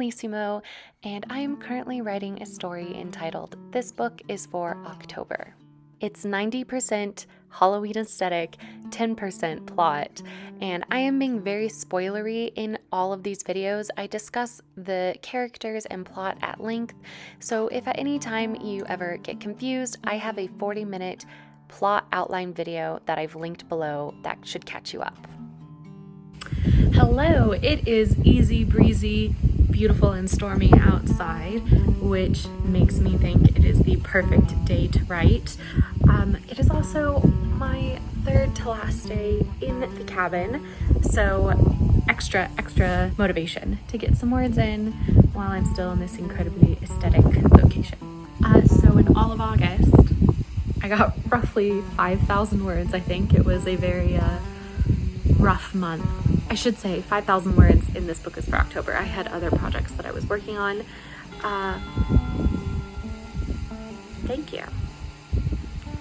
Bellissimo, and I am currently writing a story entitled This Book is for October. It's 90% Halloween aesthetic, 10% plot, and I am being very spoilery in all of these videos. I discuss the characters and plot at length, so if at any time you ever get confused, I have a 40-minute plot outline video that I've linked below that should catch you up. Hello, it is easy breezy, beautiful and stormy outside, which makes me think it is the perfect day to write. It is also my third to last day in the cabin, so extra motivation to get some words in while I'm still in this incredibly aesthetic location. So in all of August, I got roughly 5,000 words. I think it was a very rough month. I should say 5,000 words in this book is for October. I had other projects that I was working on. Thank you.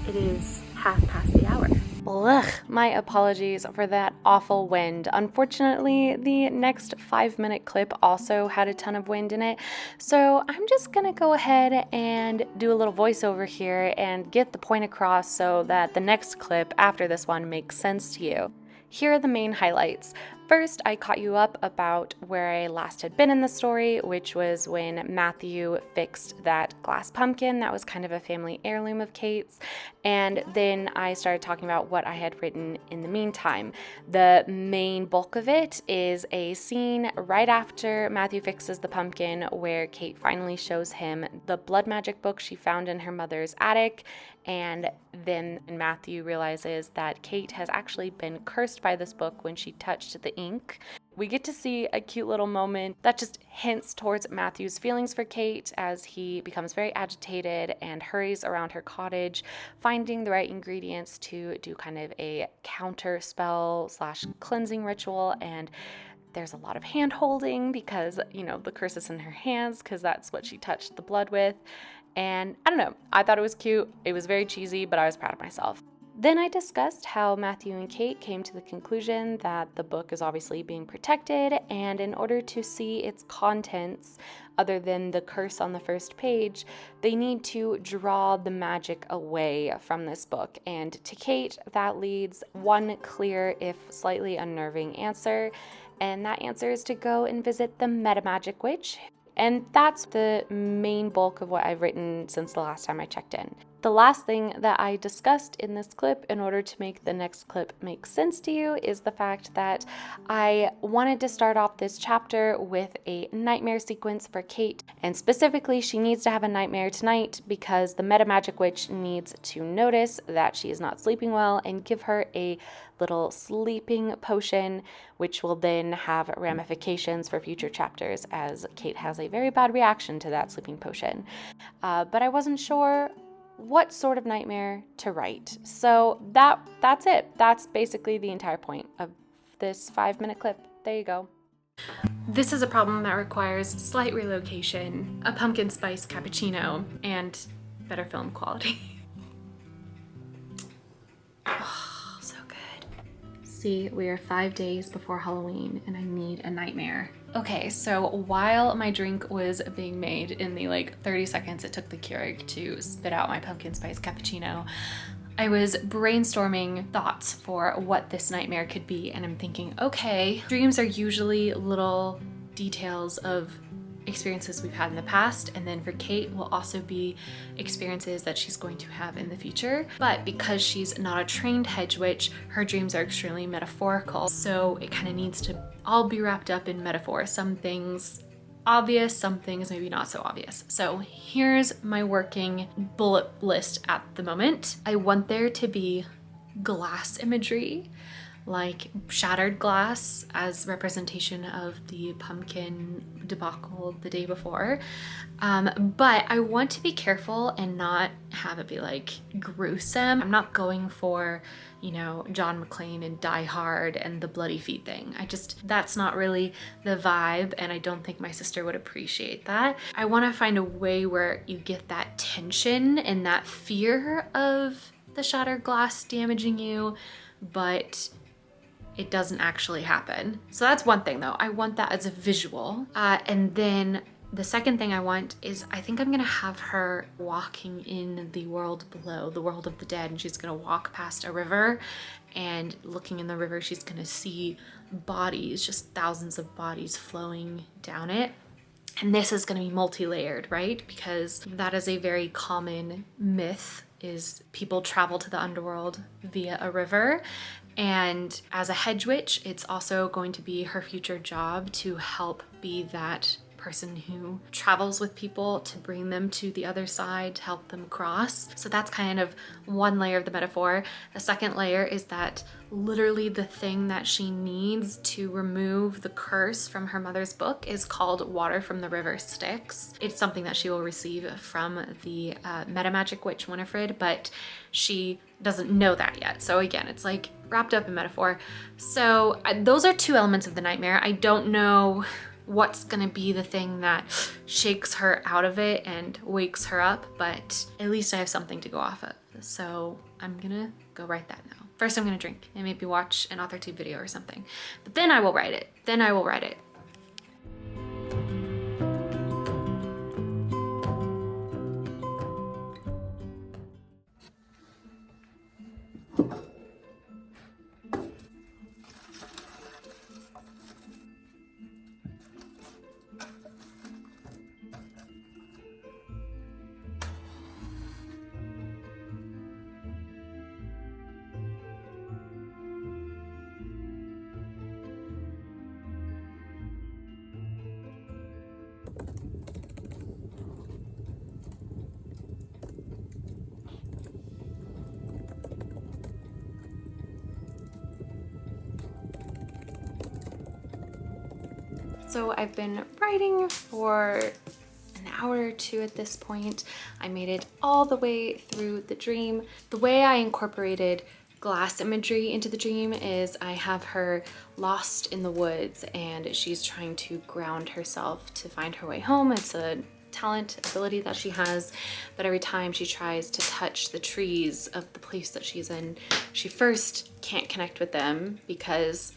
It is 1:30. Ugh, my apologies for that awful wind. Unfortunately, the next 5-minute clip also had a ton of wind in it, so I'm just gonna go ahead and do a little voiceover here and get the point across so that the next clip after this one makes sense to you. Here are the main highlights. First, I caught you up about where I last had been in the story, which was when Matthew fixed that glass pumpkin that was kind of a family heirloom of Kate's, and then I started talking about what I had written in the meantime. The main bulk of it is a scene right after Matthew fixes the pumpkin where Kate finally shows him the blood magic book she found in her mother's attic, and then Matthew realizes that Kate has actually been cursed by this book when she touched the ink. We get to see a cute little moment that just hints towards Matthew's feelings for Kate as he becomes very agitated and hurries around her cottage, finding the right ingredients to do kind of a counter spell / cleansing ritual. And there's a lot of hand holding because, you know, the curse is in her hands because that's what she touched the blood with. And I don't know, I thought it was cute. It was very cheesy, but I was proud of myself. Then I discussed how Matthew and Kate came to the conclusion that the book is obviously being protected, and in order to see its contents, other than the curse on the first page, they need to draw the magic away from this book. And to Kate, that leads one clear, if slightly unnerving answer, and that answer is to go and visit the Meta Magic Witch. And that's the main bulk of what I've written since the last time I checked in. The last thing that I discussed in this clip in order to make the next clip make sense to you is the fact that I wanted to start off this chapter with a nightmare sequence for Kate, and specifically she needs to have a nightmare tonight because the Meta Magic Witch needs to notice that she is not sleeping well and give her a little sleeping potion, which will then have ramifications for future chapters as Kate has a very bad reaction to that sleeping potion. But I wasn't sure what sort of nightmare to write. So that's it. That's basically the entire point of this 5-minute clip. There you go. This is a problem that requires slight relocation, a pumpkin spice cappuccino, and better film quality. Oh, so good. See, we are 5 days before Halloween and I need a nightmare. Okay, so while my drink was being made in the 30 seconds it took the Keurig to spit out my pumpkin spice cappuccino, I was brainstorming thoughts for what this nightmare could be, and I'm thinking, okay, dreams are usually little details of experiences we've had in the past, and then for Kate will also be experiences that she's going to have in the future. But because she's not a trained hedge witch, her dreams are extremely metaphorical, so it kind of needs to all be wrapped up in metaphor. Some things obvious, some things maybe not so obvious. So here's my working bullet list at the moment. I want there to be glass imagery, like shattered glass as representation of the pumpkin debacle the day before. But I want to be careful and not have it be gruesome. I'm not going for, John McClane and Die Hard and the bloody feet thing. That's not really the vibe, and I don't think my sister would appreciate that. I want to find a way where you get that tension and that fear of the shattered glass damaging you, but it doesn't actually happen. So that's one thing though. I want that as a visual. And then the second thing I want is I think I'm gonna have her walking in the world below, the world of the dead, and she's gonna walk past a river, and looking in the river, she's gonna see bodies, just thousands of bodies flowing down it. And this is gonna be multi-layered, right? Because that is a very common myth, is people travel to the underworld via a river. And as a hedge witch, it's also going to be her future job to help be that person who travels with people to bring them to the other side, to help them cross. So that's kind of one layer of the metaphor. The second layer is that literally the thing that she needs to remove the curse from her mother's book is called Water from the River Styx. It's something that she will receive from the meta magic witch Winifred, but she doesn't know that yet. So again, it's like wrapped up in metaphor. So those are two elements of the nightmare. I don't know what's gonna be the thing that shakes her out of it and wakes her up, but at least I have something to go off of. So I'm gonna go write that now. First I'm gonna drink and maybe watch an AuthorTube video or something, but then I will write it. Then I will write it. So I've been writing for an hour or two at this point. I made it all the way through the dream. The way I incorporated glass imagery into the dream is I have her lost in the woods and she's trying to ground herself to find her way home. It's a talent, ability that she has, but every time she tries to touch the trees of the place that she's in, she first can't connect with them because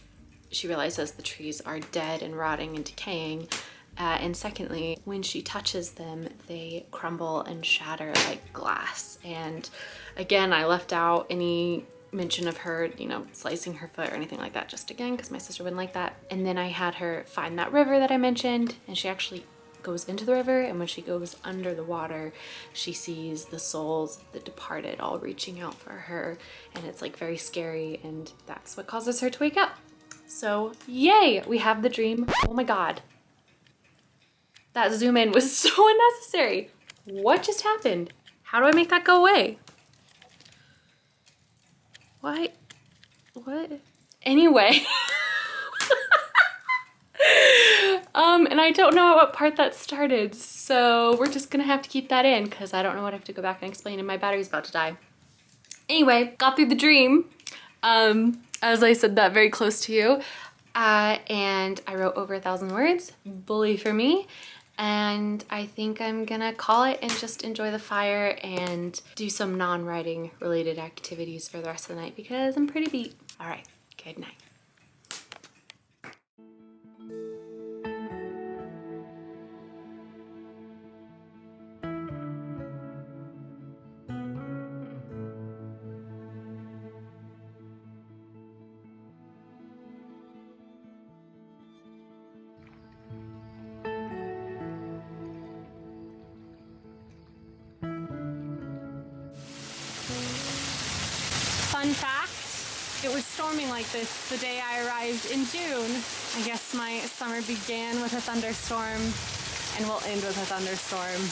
she realizes the trees are dead and rotting and decaying. And secondly, when she touches them, they crumble and shatter like glass. And again, I left out any mention of her, you know, slicing her foot or anything like that, just again, because my sister wouldn't like that. And then I had her find that river that I mentioned, and she actually goes into the river, and when she goes under the water, she sees the souls of the departed all reaching out for her, and it's like very scary, and that's what causes her to wake up. So yay, we have the dream. Oh my God. That zoom in was so unnecessary. What just happened? How do I make that go away? What? Anyway. And I don't know at what part that started, so we're just gonna have to keep that in because I don't know what I have to go back and explain and my battery's about to die. Anyway, got through the dream. As I said that very close to you. And I wrote over 1,000 words, bully for me. And I think I'm gonna call it and just enjoy the fire and do some non-writing related activities for the rest of the night because I'm pretty beat. All right, good night. Fun fact, it was storming like this the day I arrived in June. I guess my summer began with a thunderstorm and will end with a thunderstorm.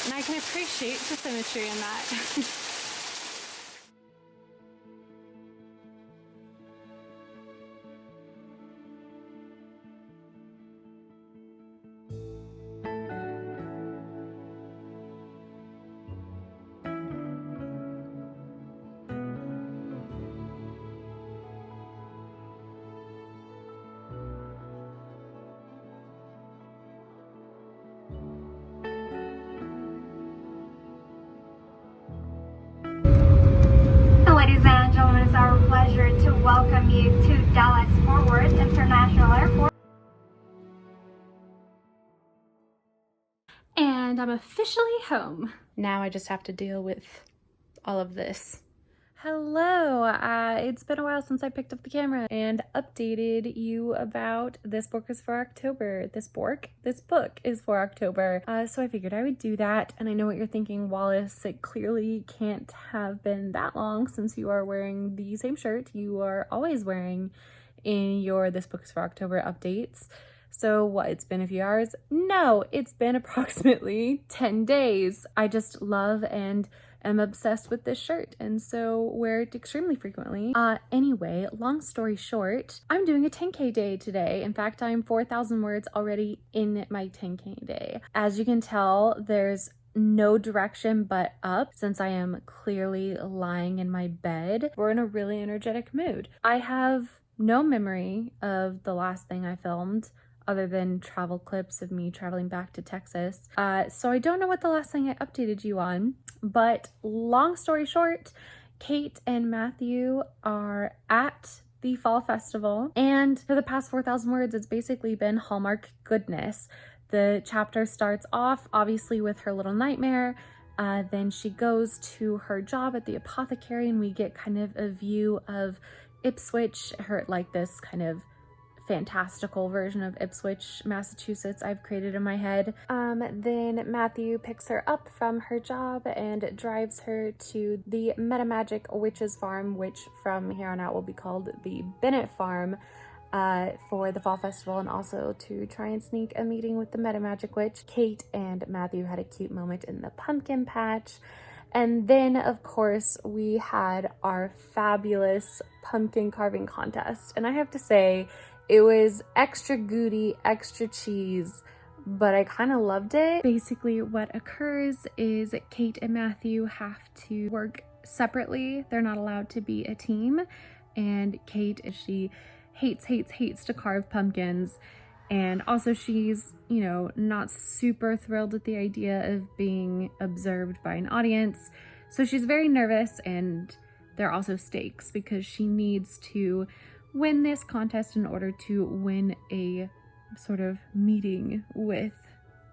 And I can appreciate the symmetry in that. Ladies and gentlemen, it's our pleasure pleasure to welcome you to Dallas Fort Worth International Airport. And I'm officially home. Now I just have to deal with all of this. Hello, it's been a while since I picked up the camera and updated you about this book is for October. This book is for October. So I figured I would do that. And I know what you're thinking, Wallace, it clearly can't have been that long since you are wearing the same shirt you are always wearing in your This Book is for October updates. So what, it's been a few hours? No, it's been approximately 10 days. I just love and am obsessed with this shirt and so wear it extremely frequently. Anyway, long story short, I'm doing a 10K day today. In fact, I'm 4,000 words already in my 10K day. As you can tell, there's no direction but up since I am clearly lying in my bed. We're in a really energetic mood. I have no memory of the last thing I filmed other than travel clips of me traveling back to Texas. So I don't know what the last thing I updated you on, but long story short, Kate and Matthew are at the fall festival, and for the past 4,000 words, it's basically been Hallmark goodness. The chapter starts off obviously with her little nightmare, then she goes to her job at the apothecary and we get kind of a view of Ipswich, her like this kind of fantastical version of Ipswich, Massachusetts I've created in my head. Then Matthew picks her up from her job and drives her to the Metamagic Witches Farm, which from here on out will be called the Bennett Farm, for the fall festival, and also to try and sneak a meeting with the Metamagic Witch. Kate and Matthew had a cute moment in the pumpkin patch. And then, of course, we had our fabulous pumpkin carving contest. And I have to say, it was extra goody, extra cheese, but I kind of loved it. Basically, what occurs is Kate and Matthew have to work separately. They're not allowed to be a team. And Kate, she hates to carve pumpkins. And also she's, you know, not super thrilled with the idea of being observed by an audience. So she's very nervous, and there are also stakes because she needs to win this contest in order to win a sort of meeting with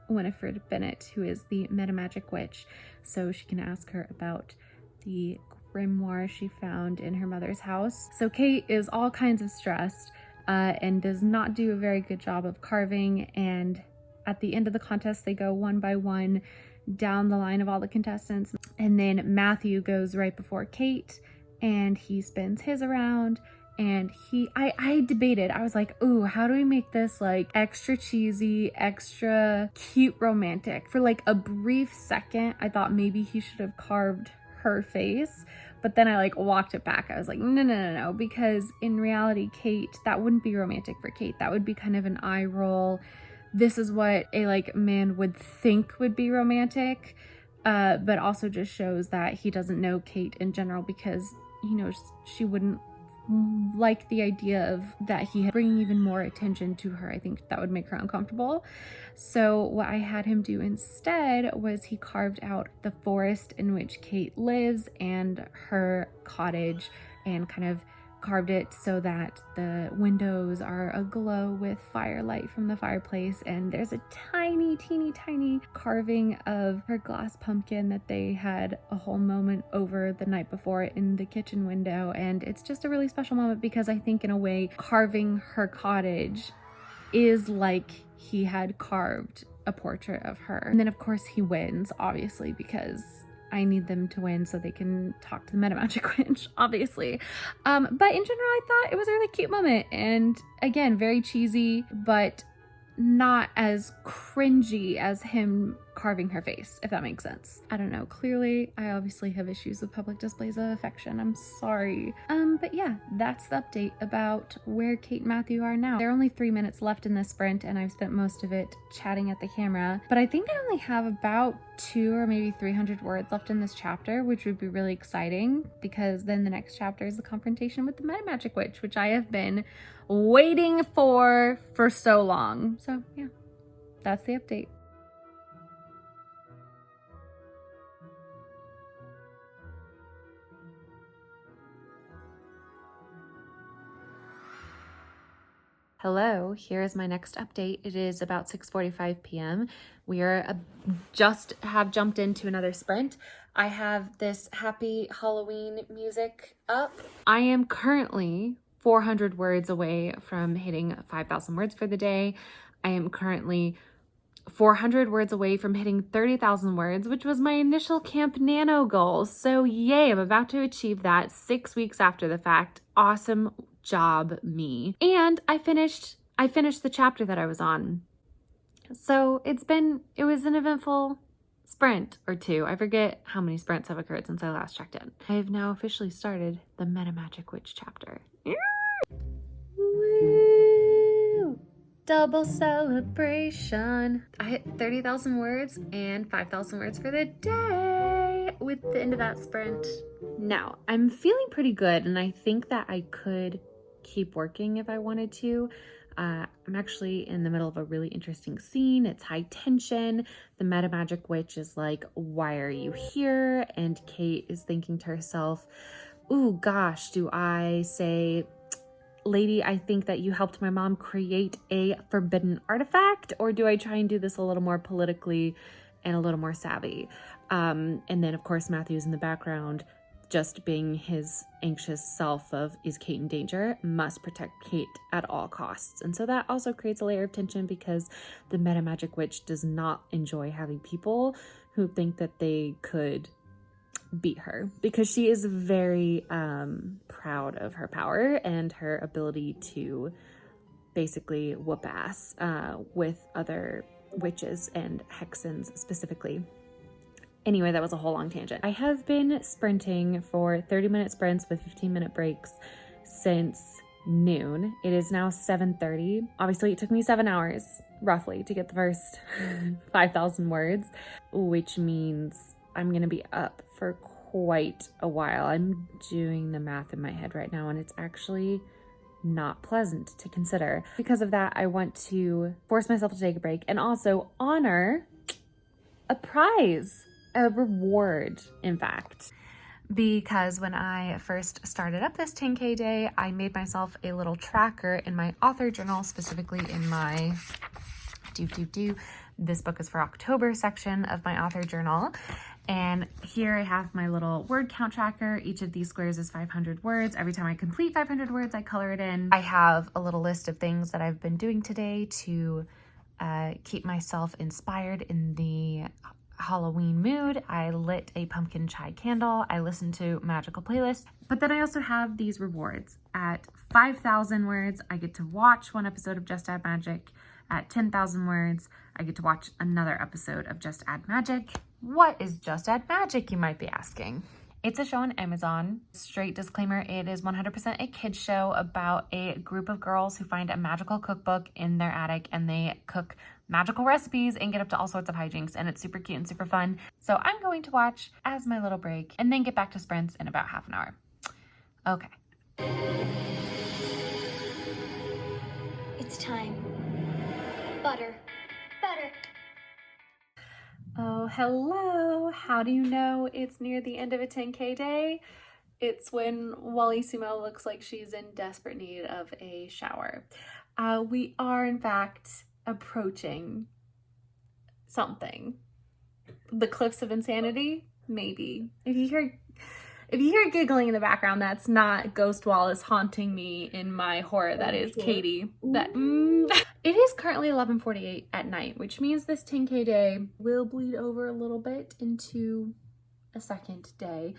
Winifred Bennett, who is the Metamagic Witch, so she can ask her about the grimoire she found in her mother's house. So Kate is all kinds of stressed and does not do a very good job of carving, and at the end of the contest they go one by one down the line of all the contestants, and then Matthew goes right before Kate and he spins his around. And I debated, I was like, ooh, how do we make this like extra cheesy, extra cute romantic? For like a brief second, I thought maybe he should have carved her face, but then I like walked it back. I was like, no, because in reality, Kate, that wouldn't be romantic for Kate. That would be kind of an eye roll. This is what a like man would think would be romantic, but also just shows that he doesn't know Kate in general, because he knows she wouldn't like the idea of that he had bringing even more attention to her. I think that would make her uncomfortable. So what I had him do instead was he carved out the forest in which Kate lives and her cottage, and kind of carved it so that the windows are aglow with firelight from the fireplace, and there's a teeny tiny carving of her glass pumpkin that they had a whole moment over the night before in the kitchen window. And it's just a really special moment because I think in a way carving her cottage is like he had carved a portrait of her. And then of course he wins, obviously, because I need them to win so they can talk to the Metamagic Witch, obviously. But in general, I thought it was a really cute moment. And again, very cheesy, but not as cringy as him carving her face, if that makes sense. I don't know. Clearly, I obviously have issues with public displays of affection. I'm sorry. But yeah, that's the update about where Kate and Matthew are now. There are only 3 minutes left in this sprint, and I've spent most of it chatting at the camera. But I think I only have about 200 or maybe 300 words left in this chapter, which would be really exciting, because then the next chapter is the confrontation with the Metamagic Witch, which I have been waiting for so long. So yeah, that's the update. Hello, here is my next update. It is about 6:45 p.m. We are have jumped into another sprint. I have this happy Halloween music up. I am currently 400 words away from hitting 5,000 words for the day. I am currently 400 words away from hitting 30,000 words, which was my initial Camp Nano goal. So yay, I'm about to achieve that 6 weeks after the fact. Awesome job, me. And I finished the chapter that I was on. So it was an eventful sprint or two. I forget how many sprints have occurred since I last checked in. I have now officially started the Meta Magic Witch chapter. Woo! Double celebration. I hit 30,000 words and 5,000 words for the day with the end of that sprint. Now, I'm feeling pretty good, and I think that I could keep working if I wanted to. I'm actually in the middle of a really interesting scene. It's high tension. The Meta Magic Witch is like, "Why are you here?" And Kate is thinking to herself, "Ooh, gosh, do I say, lady, I think that you helped my mom create a forbidden artifact, or do I try and do this a little more politically and a little more savvy?" And then, of course, Matthew's in the background, just being his anxious self of, is Kate in danger? Must protect Kate at all costs. And so that also creates a layer of tension because the Meta Magic Witch does not enjoy having people who think that they could beat her, because she is very proud of her power and her ability to basically whoop ass with other witches and hexens specifically. Anyway, that was a whole long tangent. I have been sprinting for 30-minute sprints with 15-minute breaks since noon. It is now 7:30. Obviously, it took me 7 hours, roughly, to get the first 5,000 words, which means I'm going to be up for quite a while. I'm doing the math in my head right now, and it's actually not pleasant to consider. Because of that, I want to force myself to take a break and also honor a prize. A reward, in fact. Because when I first started up this 10K day, I made myself a little tracker in my author journal, specifically in my this book is for October section of my author journal. And here I have my little word count tracker. Each of these squares is 500 words. Every time I complete 500 words, I color it in. I have a little list of things that I've been doing today to keep myself inspired in the Halloween mood. I lit a pumpkin chai candle. I listened to magical playlists. But then I also have these rewards. At 5,000 words, I get to watch one episode of Just Add Magic. At 10,000 words, I get to watch another episode of Just Add Magic. What is Just Add Magic, you might be asking? It's a show on Amazon. Straight disclaimer, it is 100% a kid's show about a group of girls who find a magical cookbook in their attic and they cook magical recipes and get up to all sorts of hijinks, and it's super cute and super fun. So I'm going to watch as my little break and then get back to sprints in about half an hour. Okay. It's time. Butter. Butter. Oh, hello. How do you know it's near the end of a 10K day? It's when Wallissimo looks like she's in desperate need of a shower. We are, in fact, approaching something. The cliffs of insanity? Maybe. If you hear giggling in the background, that's not Ghost Wallace haunting me in my horror. That is Katie. It is currently 11:48 at night, which means this 10K day will bleed over a little bit into a second day.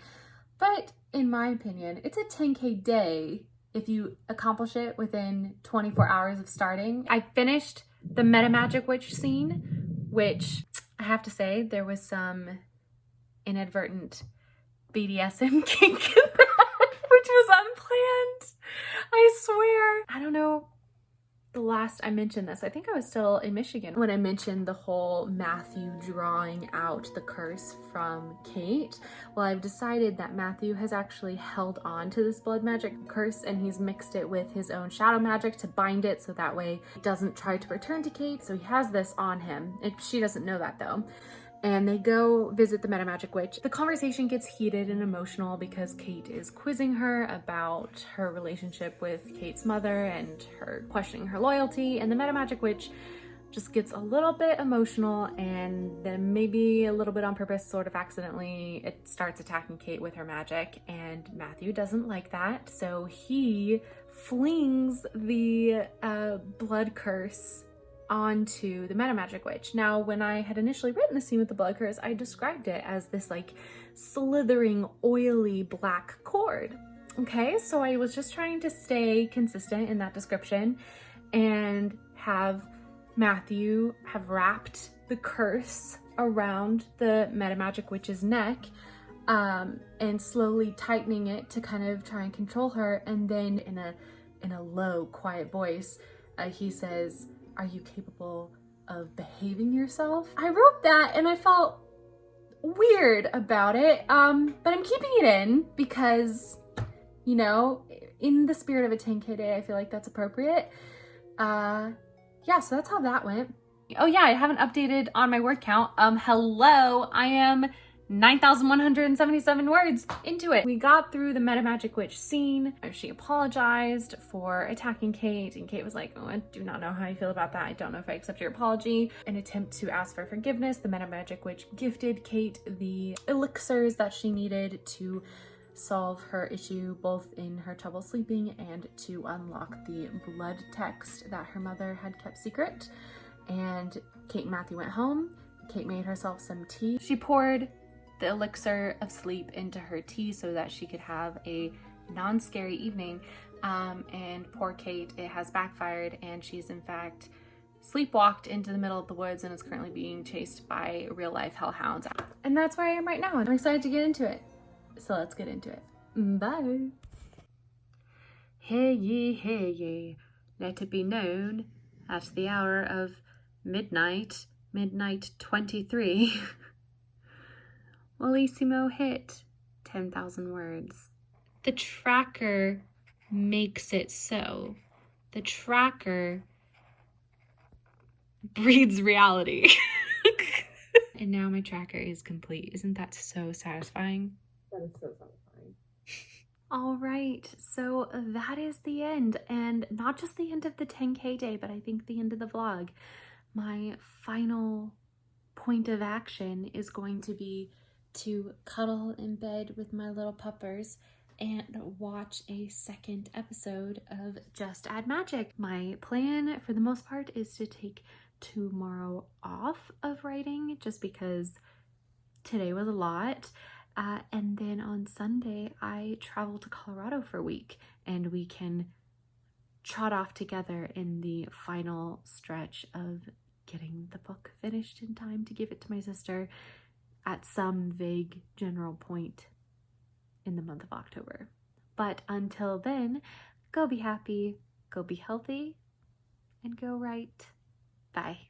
But in my opinion, it's a 10K day if you accomplish it within 24 hours of starting. I finished the Meta Magic Witch scene, which I have to say there was some inadvertent BDSM kink in that, which was unplanned. I swear. I don't know. The last I mentioned this, I think I was still in Michigan when I mentioned the whole Matthew drawing out the curse from Kate. Well, I've decided that Matthew has actually held on to this blood magic curse and he's mixed it with his own shadow magic to bind it so that way it doesn't try to return to Kate. So he has this on him. She doesn't know that though. and they go visit the Meta Magic Witch. The conversation gets heated and emotional because Kate is quizzing her about her relationship with Kate's mother and her questioning her loyalty, and the Meta Magic Witch just gets a little bit emotional, and then maybe a little bit on purpose, sort of accidentally, it starts attacking Kate with her magic, and Matthew doesn't like that, so he flings the blood curse onto the Meta Magic Witch. Now, when I had initially written the scene with the blood curse, I described it as this like slithering, oily black cord. Okay, so I was just trying to stay consistent in that description and have Matthew have wrapped the curse around the Meta Magic Witch's neck, and slowly tightening it to kind of try and control her. And then in a low, quiet voice, he says, "Are you capable of behaving yourself?" I wrote that and I felt weird about it, but I'm keeping it in because, you know, in the spirit of a 10K day, I feel like that's appropriate. Yeah, so that's how that went. Oh yeah, I haven't updated on my word count. Hello, I am 9,177 words into it. We got through the Meta Magic Witch scene. She apologized for attacking Kate, and Kate was like, "Oh, I do not know how I feel about that. I don't know if I accept your apology." An attempt to ask for forgiveness, the Meta Magic Witch gifted Kate the elixirs that she needed to solve her issue, both in her trouble sleeping and to unlock the blood text that her mother had kept secret. And Kate and Matthew went home. Kate made herself some tea. She poured the elixir of sleep into her tea so that she could have a non-scary evening. And poor Kate, it has backfired, and she's in fact sleepwalked into the middle of the woods and is currently being chased by real-life hellhounds. And that's where I am right now, and I'm excited to get into it. So let's get into it. Bye. Hear ye, let it be known at the hour of midnight 23, Wallissimo hit 10,000 words. The tracker makes it so. The tracker breeds reality. And now my tracker is complete. Isn't that so satisfying? That is so satisfying. All right, so that is the end, and not just the end of the 10K day, but I think the end of the vlog. My final point of action is going to be to cuddle in bed with my little puppers and watch a second episode of Just Add Magic. My plan for the most part is to take tomorrow off of writing just because today was a lot. And then on Sunday, I travel to Colorado for a week, and we can trot off together in the final stretch of getting the book finished in time to give it to my sister at some vague general point in the month of October. But until then, go be happy, go be healthy, and go write. Bye.